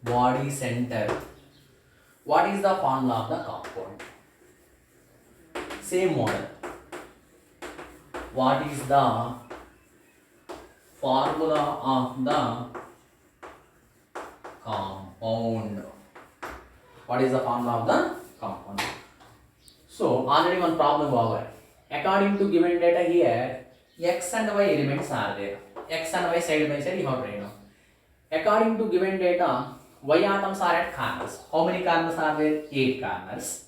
body center. What is the formula of the compound? Same model. What is the formula of the compound? What is the formula of the compound? So already one problem over. According to given data here, x and y elements are there. X and y side by side you have to write down. According to given data, y atoms are at corners. How many corners are there? 8 corners.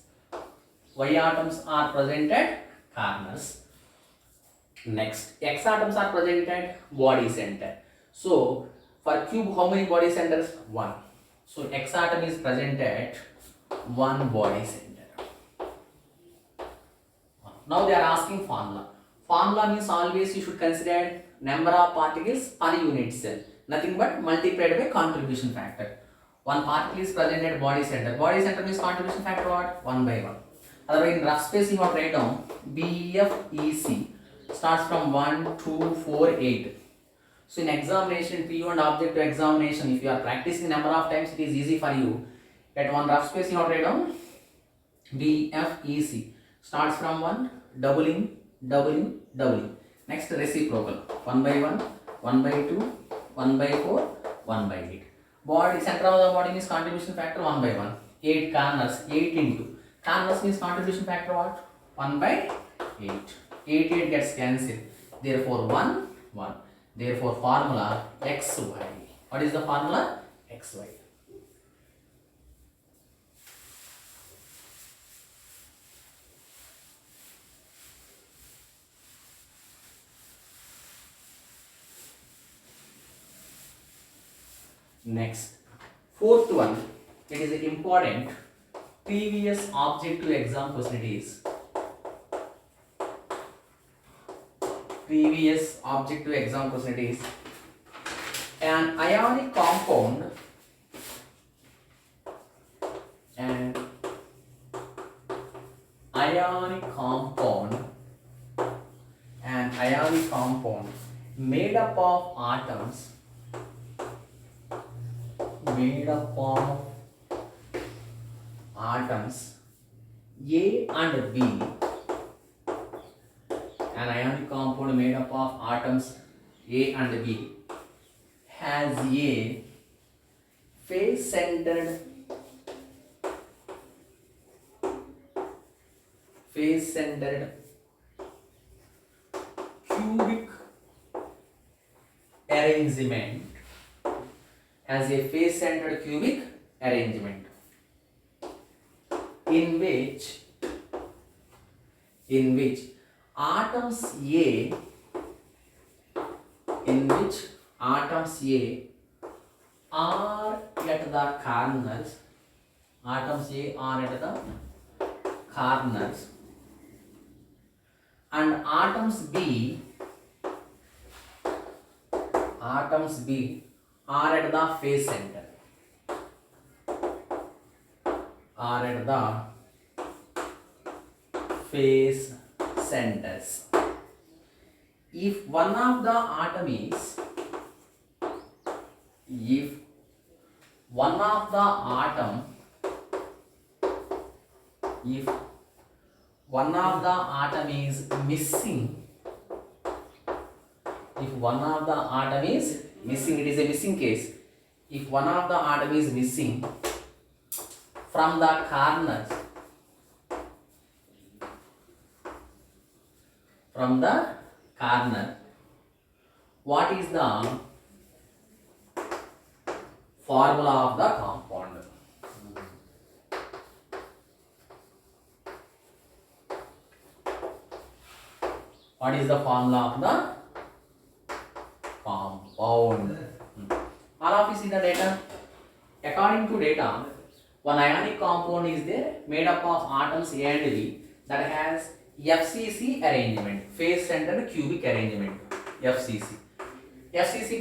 Y atoms are present at corners. Next, x atoms are present at body center. So for cube, how many body centers? 1. So x atom is present at 1 body center. Now they are asking formula. Formula means always you should consider number of particles per unit cell. Nothing but multiplied by contribution factor. One particle is present at body center. Body center means contribution factor what? 1 by 1. Otherwise in rough space you have to write down BFEC starts from 1, 2, 4, 8. So in examination, PU and objective examination, if you are practicing number of times, it is easy for you. At one rough space you have to write down BFEC starts from 1, doubling, doubling, doubling. Next reciprocal 1 by 1, 1 by 2, 1 by 4, 1 by 8. Body center of the body means contribution factor 1 by 1. 8 corners, 8 into corners means contribution factor what? 1 by 8. 8 gets cancelled. Therefore 1, 1. Therefore formula XY. What is the formula? XY. Next, fourth one, it is important. Previous objective exam question it is. Previous objective exam question it is. An ionic compound and ionic compound made up of atoms A and B. An ionic compound made up of atoms A and B has a face-centered cubic arrangement. Has a face-centered cubic arrangement in which atoms A are at the corners. Atoms A are at the corners and atoms B are at the face center. Are at the face centers. If one of the atom is missing, it is a missing case. If one of the atom is missing from the corners, what is the formula of the compound? What is the formula of the compound? All of you see the data. According to data, one ionic compound is there made up of atoms A and B that has FCC arrangement, face-centered cubic arrangement. FCC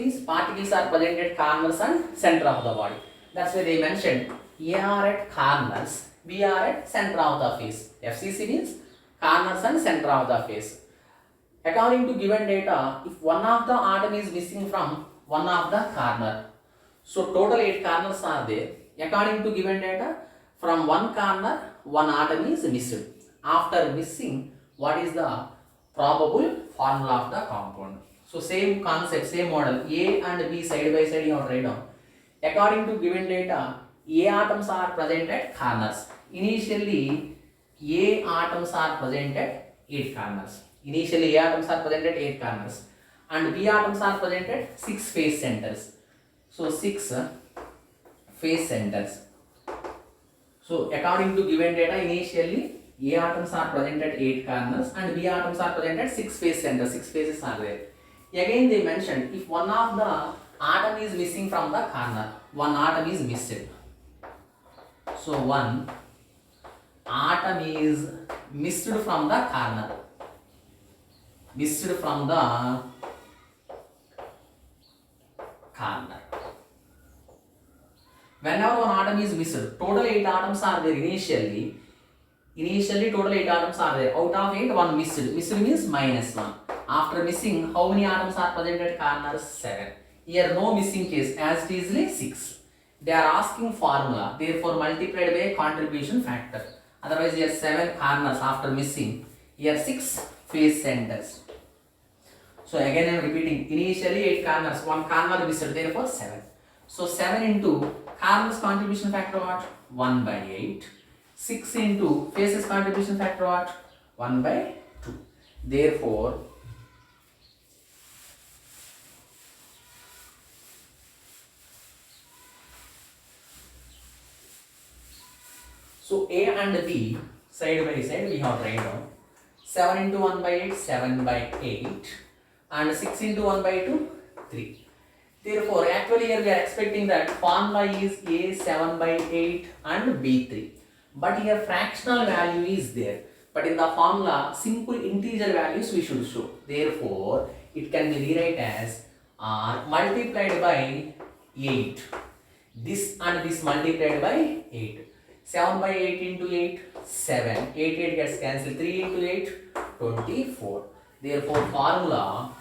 means particles are present at corners and center of the body. That's why they mentioned A are at corners, B are at center of the face. FCC means corners and center of the face. According to given data, if one of the atom is missing from one of the corner, So total 8 corners are there. According to given data, from one corner, one atom is missed. After missing, what is the probable formula of the compound? So same concept, same model. A and B side by side you have to write down. According to given data, A atoms are present at corners. Initially, A atoms are present at 8 corners. Initially, A atoms are present at 8 corners. And B atoms are present at 6 face centers. So 6 face centers. So according to given data, initially A atoms are present at 8 corners and B atoms are present at 6 face centers. 6 faces are there. Again they mentioned if one of the atom is missing from the corner, one atom is missed. So one atom is missed from the corner. Missed from the corner. Whenever one atom is missed, total 8 atoms are there initially. Initially total 8 atoms are there. Out of 8, one missed. Missed means minus 1. After missing, how many atoms are present at corners? 7. Here no missing case, as it is 6. They are asking formula, therefore multiplied by a contribution factor. Otherwise here 7 corners after missing. Here 6 face centers. So again I am repeating, initially 8 corners, one corner missed, therefore 7. So 7 into corners contribution factor what? 1 by 8. 6 into faces contribution factor what? 1 by 2. Therefore, so A and B side by side we have written down. 7 into 1 by 8, 7 by 8. And 6 into 1 by 2, 3. Therefore, actually here we are expecting that formula is A 7 by 8 and B 3. But here fractional value is there. But in the formula, simple integer values we should show. Therefore, it can be rewritten as R multiplied by 8. This and this multiplied by 8. 7 by 8 into 8, 7. 8 gets cancelled. 3 into 8, 24. Therefore, formula,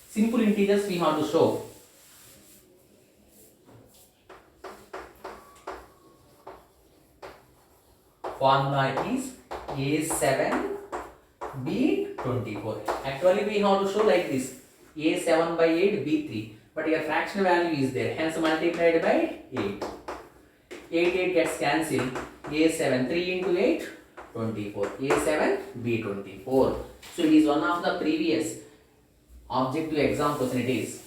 simple integers we have to show. Formula is A7, B24. Actually, we have to show like this. A7 by 8, B3. But your fractional value is there. Hence, multiplied by 8. 8 gets cancelled. A7, 3 into 8, 24. A7, B24. So, it is one of the previous objective exam question it is.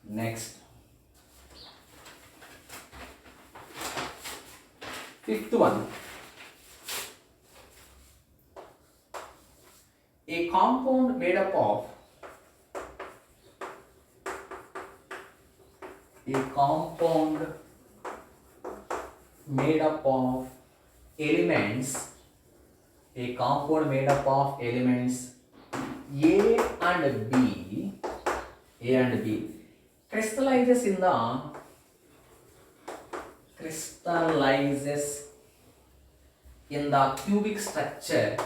Next. Fifth one. A compound made up of elements. A compound made up of elements A and B crystallizes in the cubic structure.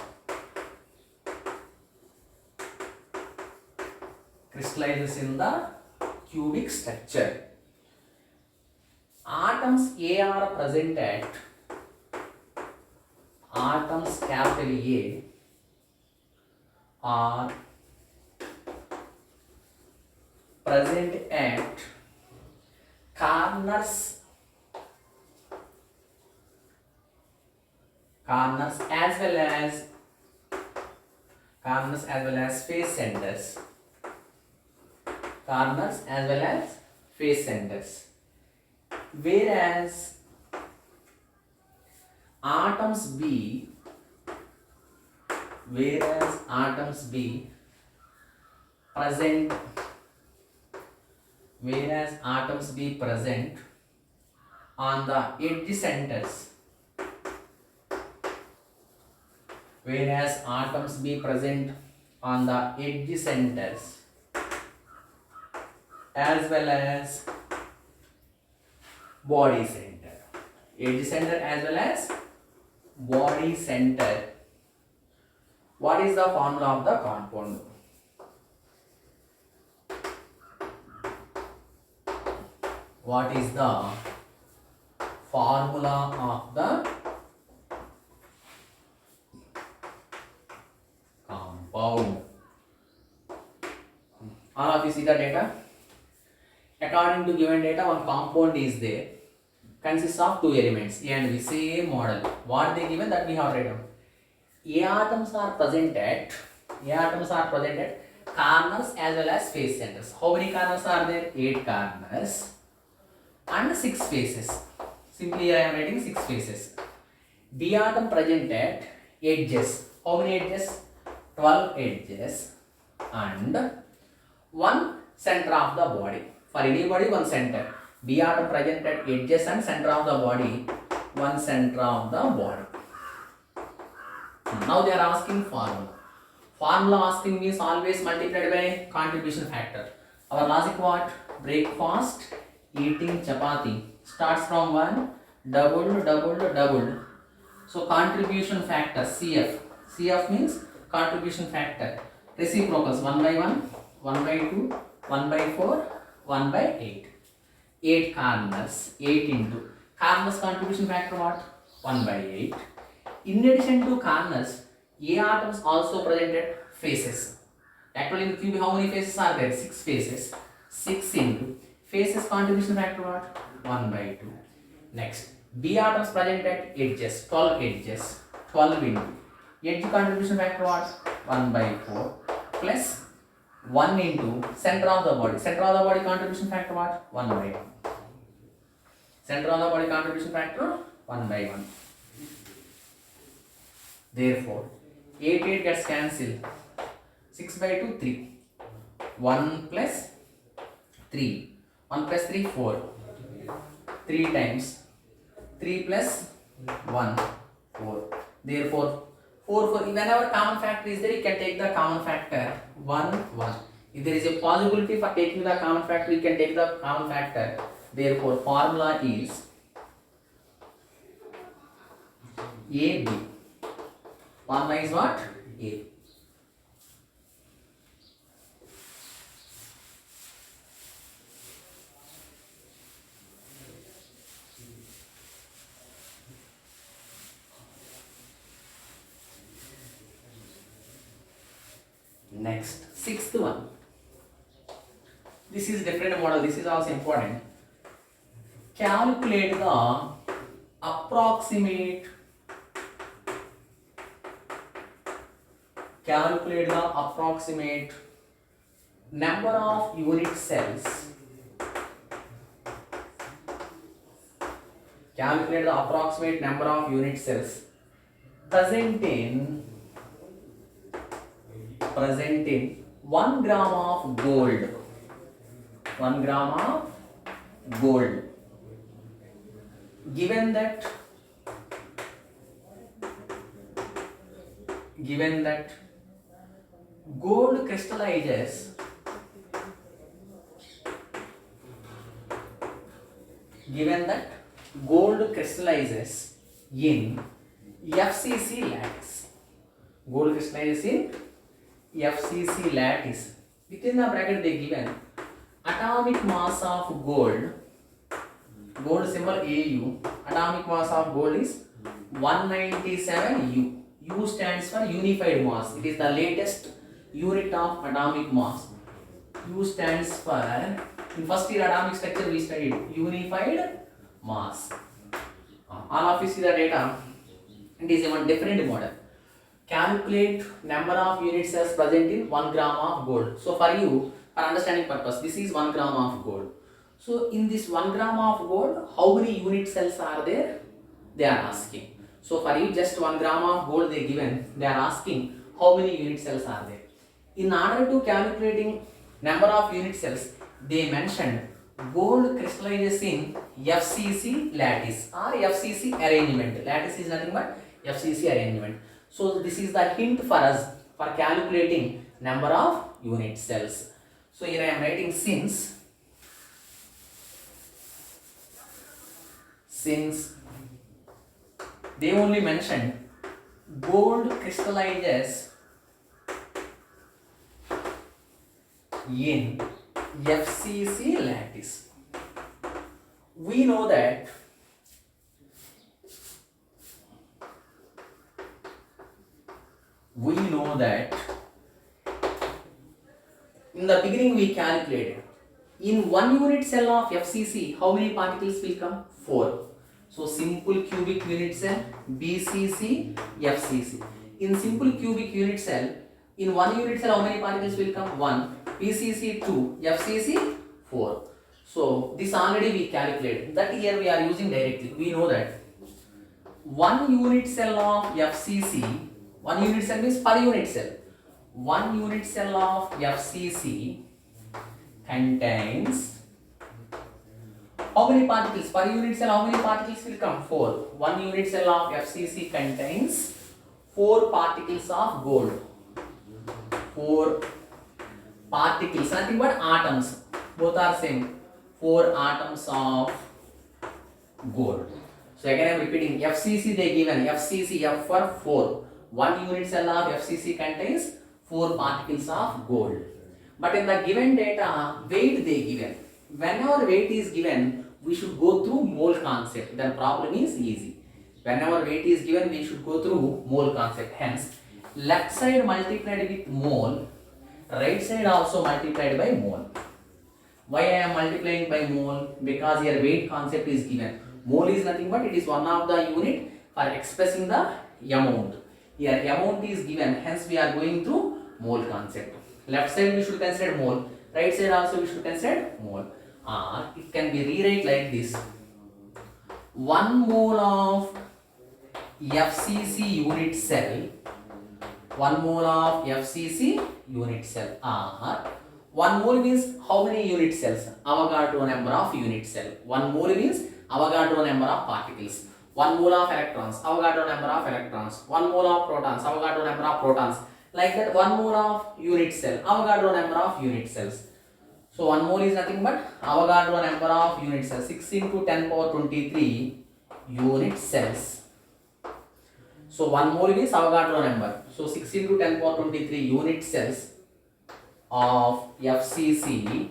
Crystallizes in the cubic structure. Atoms A are present at atoms capital A are present at corners as well as face centers. Corners as well as face centers. Whereas atoms B present on the edge centers. Whereas atoms be present on the edge centers as well as body center. Edge center as well as body center. What is the formula of the compound? what is the formula of the compound. All of you see the data. According to given data, one compound is there, consists of two elements A and B, same model. What they given, that we have written. A atoms are present at corners as well as face centers. How many corners are there? 8 corners and 6 faces. Simply here I am writing 6 faces. B atom present at edges. How many edges? 12 edges and one center of the body. For any body, one center. B atom present at edges and center of the body, one center of the body. Now they are asking formula. Formula asking means always multiplied by contribution factor. Our logic what? Breakfast, eating chapati. Starts from 1, doubled. So contribution factor, CF. CF means contribution factor. Reciprocals 1 by 1, 1 by 2, 1 by 4, 1 by 8. 8 corners, 8 into. Corners contribution factor what? 1 by 8. In addition to corners, A atoms also presented faces. Actually in the cube how many faces are there? 6 faces. 6 into. Faces contribution factor what? 1 by 2. Next, B atoms presented edges, 12 edges. 12 into. Edge contribution factor what? 1 by 4 plus 1 into center of the body. Center of the body contribution factor what? 1 by 1. Center of the body contribution factor 1 by 1. Therefore, 8 gets cancelled. 6 by 2, 3. 1 plus 3. 1 plus 3, 4. 3 times. 3 plus 1, 4. Therefore, 4, whenever common factor is there, you can take the common factor 1, 1. If there is a possibility for taking the common factor, you can take the common factor. Therefore, formula is AB. Formula is what? A. Next, sixth one. This is different model. This is also important. Calculate the approximate number of unit cells. Calculate the approximate number of unit cells present in 1 gram of gold. 1 gram of gold. Given that gold crystallizes in FCC lattice. Gold crystallizes in FCC lattice. Within the bracket they given atomic mass of gold symbol AU. Atomic mass of gold is 197 U. U stands for unified mass. It is the latest unit of atomic mass. U stands for, in first year atomic structure we studied unified mass. All of you see the data. It is a different model. Calculate number of unit cells present in 1 gram of gold. So for you, for understanding purpose, this is 1 gram of gold. So in this 1 gram of gold, how many unit cells are there? They are asking. So for you, just 1 gram of gold they given. They are asking how many unit cells are there. In order to calculating number of unit cells, they mentioned gold crystallizes in FCC lattice or FCC arrangement. Lattice is nothing but FCC arrangement. So this is the hint for us for calculating number of unit cells. So here I am writing since they only mentioned gold crystallizes in FCC lattice. we know that in the beginning we calculated in 1 unit cell of FCC how many particles will come? 4. So simple cubic unit cell BCC FCC. In simple cubic unit cell, in 1 unit cell how many particles will come? 1. BCC 2, FCC 4. So this already we calculated. That here we are using directly. We know that 1 unit cell of FCC, 1 unit cell means per unit cell. 1 unit cell of FCC contains how many particles? Per unit cell how many particles will come? 4. 1 unit cell of FCC contains 4 particles of gold. 4 particles, nothing but atoms. Both are same. 4 atoms of gold. So again I am repeating, FCC they given, FCC F for 4. 1 unit cell of FCC contains 4 particles of gold. But in the given data, weight they given. Whenever weight is given, we should go through mole concept. Then problem is easy. Whenever weight is given, we should go through mole concept. Hence, left side multiplied with mole, right side also multiplied by mole. Why I am multiplying by mole? Because here weight concept is given. Mole is nothing but it is one of the unit for expressing the amount. Here amount is given, hence we are going through mole concept. Left side we should consider mole, right side also we should consider mole. Or it can be rewrite like this: 1 mole of FCC unit cell, 1 mole of FCC unit cell, or 1 mole means how many unit cells? Avogadro number of unit cell. 1 mole means Avogadro number of particles. 1 mole of electrons, Avogadro number of electrons. 1 mole of protons, Avogadro number of protons. Like that, 1 mole of unit cell, Avogadro number of unit cells. So 1 mole is nothing but Avogadro number of unit cells. 6 into 10 power 23 unit cells. So 1 mole is Avogadro number. So 6 into 10 power 23 unit cells of FCC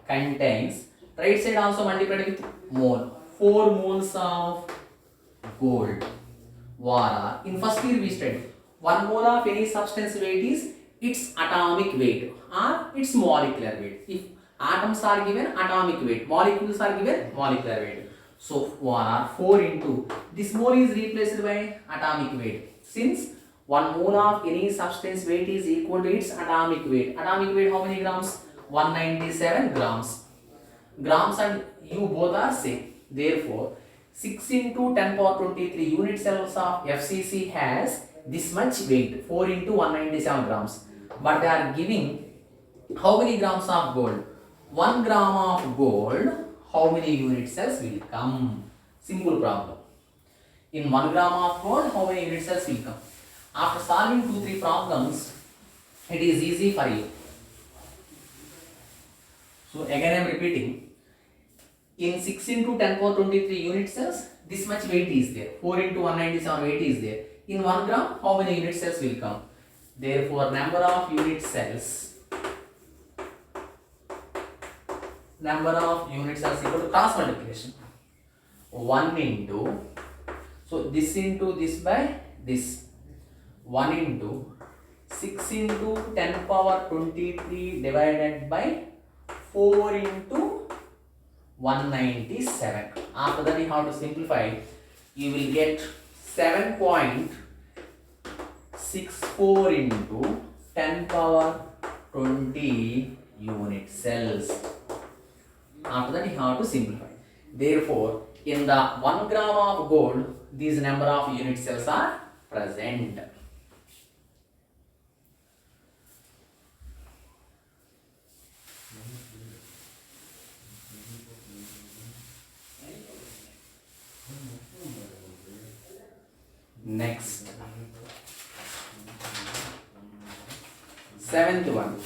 contains, right side also multiplied with mole, 4 moles of gold. Vara. In first year we studied 1 mole of any substance weight is its atomic weight or its molecular weight. If atoms are given, atomic weight, molecules are given, molecular weight. So 4 into this mole is replaced by atomic weight. Since 1 mole of any substance weight is equal to its atomic weight. Atomic weight how many grams? 197 grams. Grams and U both are same. Therefore, 6 into 10 power 23 unit cells of FCC has this much weight, 4 into 197 grams. But they are giving how many grams of gold? 1 gram of gold, how many unit cells will come? Simple problem. In 1 gram of gold, how many unit cells will come? After solving 2-3 problems, it is easy for you. So again I am repeating. In 6 into 10 power 23 unit cells, this much weight is there. 4 into 197 weight is there. In 1 gram, how many unit cells will come? Therefore, number of unit cells equal to cross multiplication. 1 into, so this into this by this. 1 into 6 into 10 power 23 divided by 4 into 197. After that you have to simplify. You will get 7.64 into 10 power 20 unit cells. After that you have to simplify. Therefore, in the 1 gram of gold, these number of unit cells are present. Next, 7th one.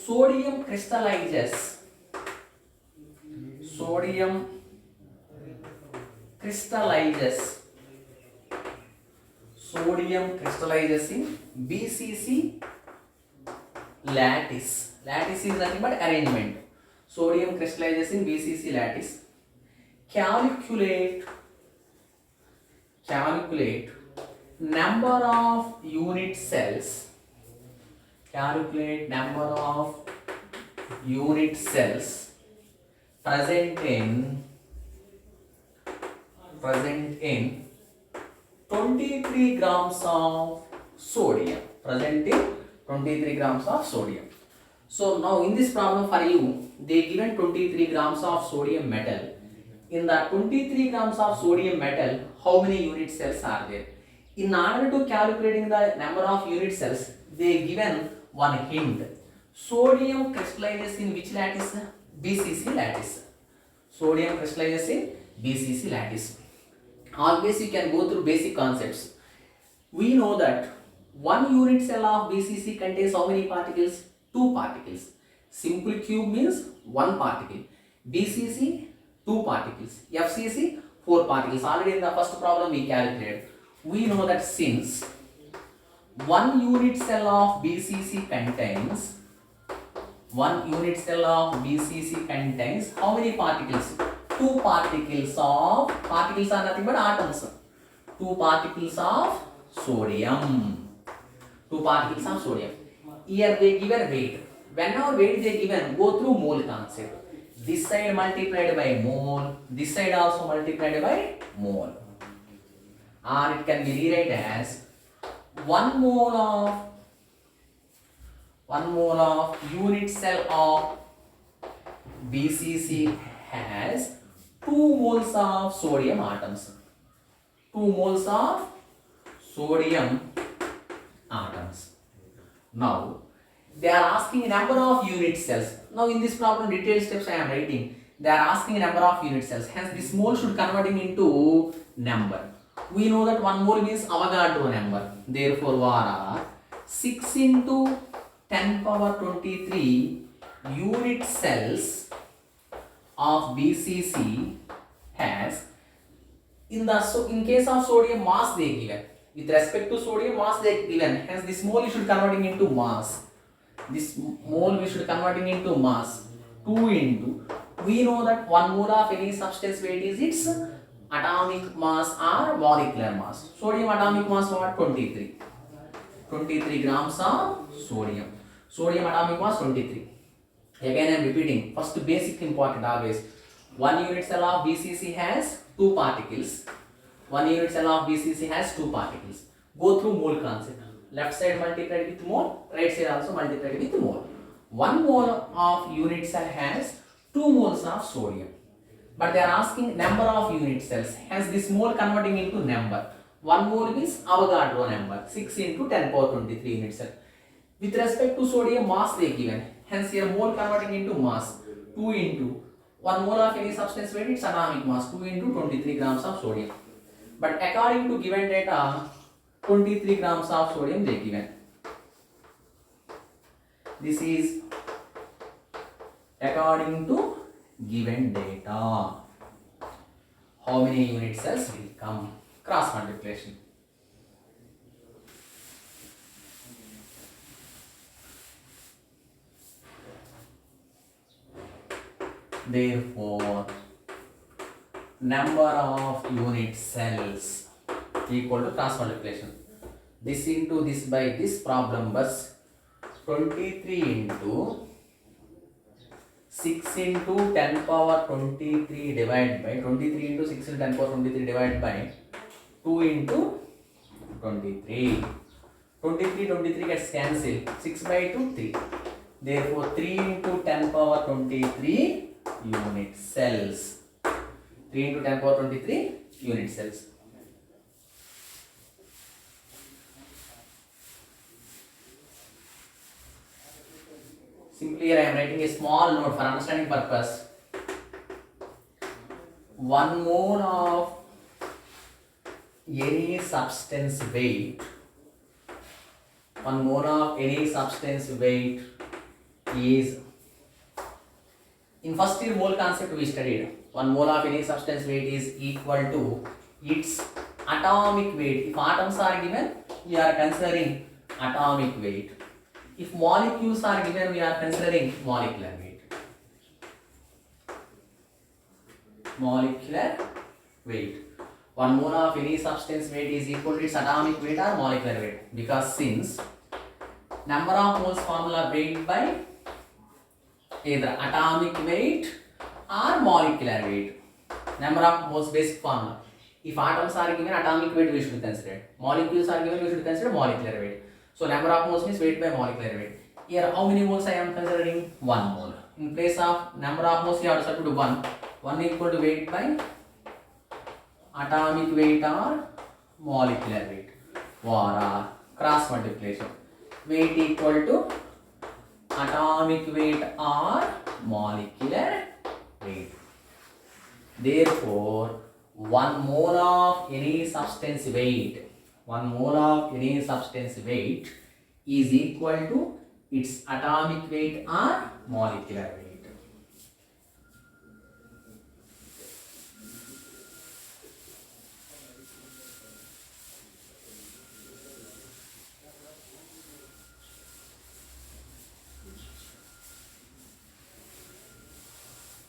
Sodium crystallizes. Sodium crystallizes. Sodium crystallizes in BCC lattice. Lattice is nothing but arrangement. Sodium crystallizes in BCC lattice. Calculate number of unit cells. Calculate number of unit cells present in 23 grams of sodium. Present in 23 grams of sodium. So now in this problem for you, they given 23 grams of sodium metal. In the 23 grams of sodium metal, how many unit cells are there? In order to calculating the number of unit cells, they given one hint. Sodium crystallizes in which lattice? BCC lattice. Sodium crystallizes in BCC lattice. Always you can go through basic concepts. We know that one unit cell of BCC contains how many particles? 2 particles. Simple cube means 1 particle. BCC 2 particles. FCC 4 particles. Already in the first problem we calculated. We know that since 1 unit cell of BCC contains how many particles? 2 particles are nothing but atoms. 2 particles of sodium. 2 particles of sodium. Here they given weight. Whenever weight they given, go through mole concept. This side multiplied by mole, this side also multiplied by mole. Or it can be rewrite as 1 mole of unit cell of BCC has 2 moles of sodium atoms. 2 moles of sodium atoms. Now they are asking number of unit cells. Now in this problem detailed steps I am writing. They are asking number of unit cells. Hence this mole should converting into number. We know that 1 mole means Avogadro number. Therefore Vara 6 into 10 power 23 unit cells of BCC has in case of sodium mass they given. With respect to sodium mass they given. Hence this mole you should converting into mass. This mole we should converting into mass. 2 into, we know that 1 mole of any substance weight is its atomic mass or molecular mass. Sodium atomic mass what? 23. 23 grams of sodium. Sodium atomic mass 23. Again I am repeating. First basic important always. 1 unit cell of BCC has 2 particles. 1 unit cell of BCC has 2 particles. Go through mole concept. Left side multiplied with mole, right side also multiplied with mole. 1 mole of unit cell has 2 moles of sodium. But they are asking number of unit cells. Hence this mole converting into number. 1 mole means Avogadro number. 6 into 10 power 23 unit cell. With respect to sodium mass they given. Hence here mole converting into mass. 2 into 1 mole of any substance weight its atomic mass. 2 into 23 grams of sodium. But according to given data, 23 grams of sodium they given. This is according to given data. How many unit cells will come? Cross multiplication. Therefore, number of unit cells equal to cross multiplication. This into this by this problem bus 23 into 6 into 10 power 23 divided by 23 into 6 into 10 power 23 divided by 2 into 23. 23 gets cancelled. 6 by 2 3. Therefore 3 into 10 power 23 unit cells. 3 into 10 power 23 unit cells. Simply here I am writing a small note for understanding purpose. 1 mole of any substance weight. 1 mole of any substance weight is, in first year mole concept we studied. 1 mole of any substance weight is equal to its atomic weight. If atoms are given, we are considering atomic weight. If molecules are given, we are considering molecular weight. molecular weight. 1 mole of any substance weight is equal to its atomic weight or molecular weight, because since number of moles formula weight by either atomic weight or molecular weight. Number of moles basic formula. If atoms are given atomic weight, we should consider. Molecules are given, we should consider molecular weight. So number of moles means weight by molecular weight. Here how many moles I am considering? 1 mole. In place of number of moles, you have to substitute 1. 1 equal to weight by atomic weight or molecular weight. Or cross multiplication. Weight equal to atomic weight or molecular weight. Therefore, 1 mole of any substance weight, 1 mole of any substance weight is equal to its atomic weight or molecular weight.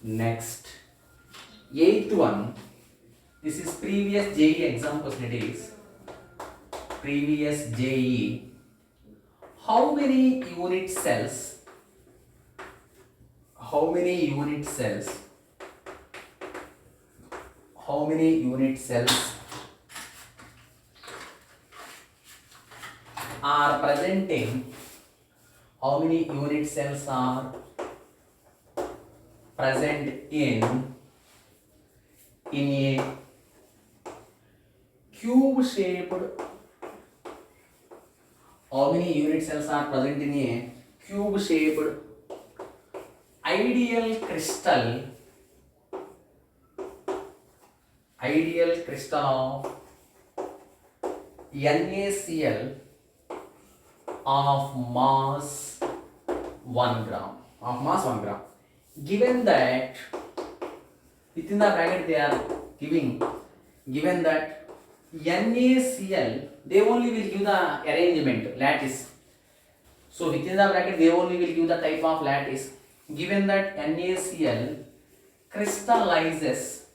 Next, 8th one. This is previous JEE exam question. It is previous JEE. How many unit cells? How many unit cells? How many unit cells are presenting? How many unit cells are present in a cube shaped? How many unit cells are present in a cube shaped ideal crystal of NaCl of mass 1 gram. Given that within the bracket they are given that NaCl, they only will give the arrangement lattice. So within the bracket they only will give the type of lattice. Given that NaCl crystallizes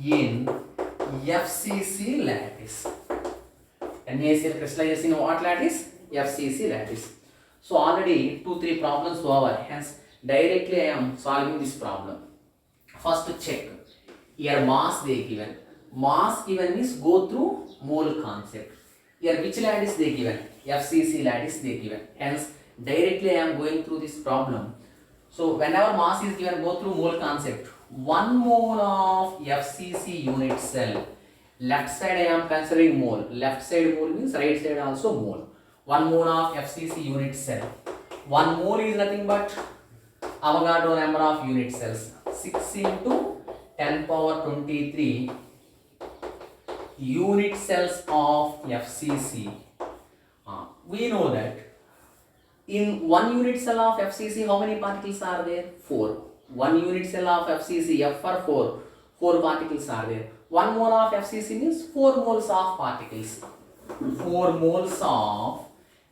in FCC lattice. NaCl crystallizes in what lattice? FCC lattice. So already 2-3 problems over. Hence directly I am solving this problem. First check. Here mass they given. Mass given means go through mole concept. Here which lattice they given? FCC lattice they given. Hence directly I am going through this problem. So whenever mass is given, go through mole concept. 1 mole of FCC unit cell. Left side I am considering mole. Left side mole means right side also mole. 1 mole of FCC unit cell. 1 mole is nothing but Avogadro number of unit cells. 6 into 10 power 23 unit cells of FCC. We know that in 1 unit cell of FCC, how many particles are there? 4. 1 unit cell of FCC, F for 4 particles are there. 1 mole of FCC means 4 moles of particles. 4 moles of,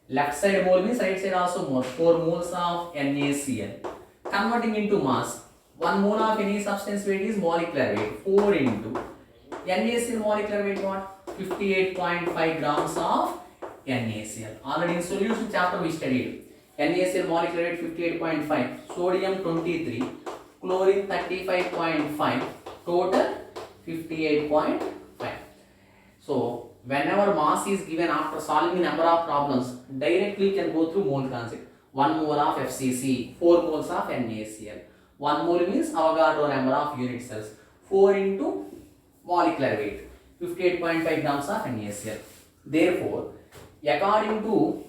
left side mole means right side also mole. 4 moles of NaCl. Converting into mass, 1 mole of any substance weight is molecular weight. 4 into NaCl molecular weight what? 58.5 grams of NaCl. Already in solution chapter we studied. NaCl molecular weight 58.5, sodium 23, chlorine 35.5, total 58.5. So whenever mass is given after solving number of problems, directly can go through mole concept. 1 mole of FCC, 4 moles of NaCl. 1 mole means Avogadro number of unit cells. 4 into molecular weight, 58.5 grams of NaCl. Therefore, according to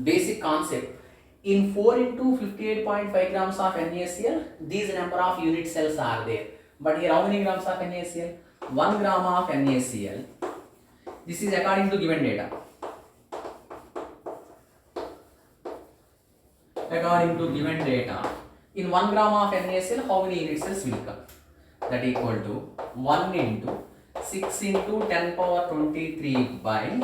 basic concept, in 4 into 58.5 grams of NaCl, these number of unit cells are there. But here how many grams of NaCl? 1 gram of NaCl. This is according to given data. According to given data, in 1 gram of NaCl, how many unit cells will come? That equal to 1 into 6 into 10 power 23 by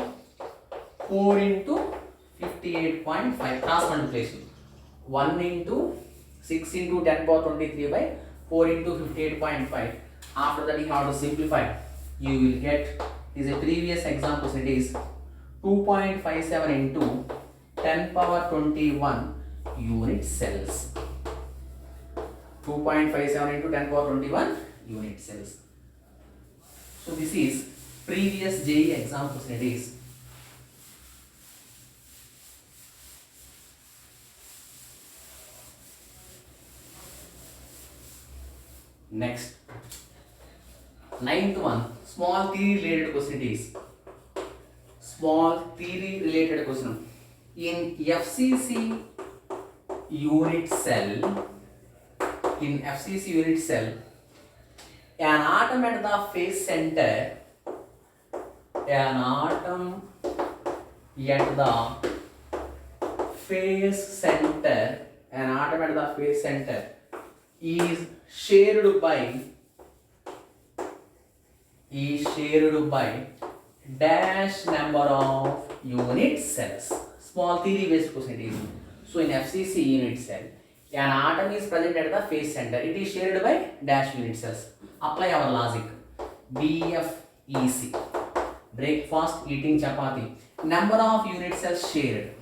4 into 58.5, cross multiplication. 1 into 6 into 10 power 23 by 4 into 58.5. After that you have to simplify. You will get, is a previous example, it is 2.57 into 10 power 21 unit cells. 2.57 into 10 power 21 unit cells. So this is previous JEE examples, it is. Next, ninth one, small theory related question, it is. Small theory related question. In FCC unit cell, an atom at the phase center, an atom at the phase center is shared by dash number of unit cells. Small theory based question it is. So in FCC unit cell, an atom is present at the phase center. It is shared by dash unit cells. Apply our logic. BFEC. Breakfast, eating chapati. Number of unit cells shared.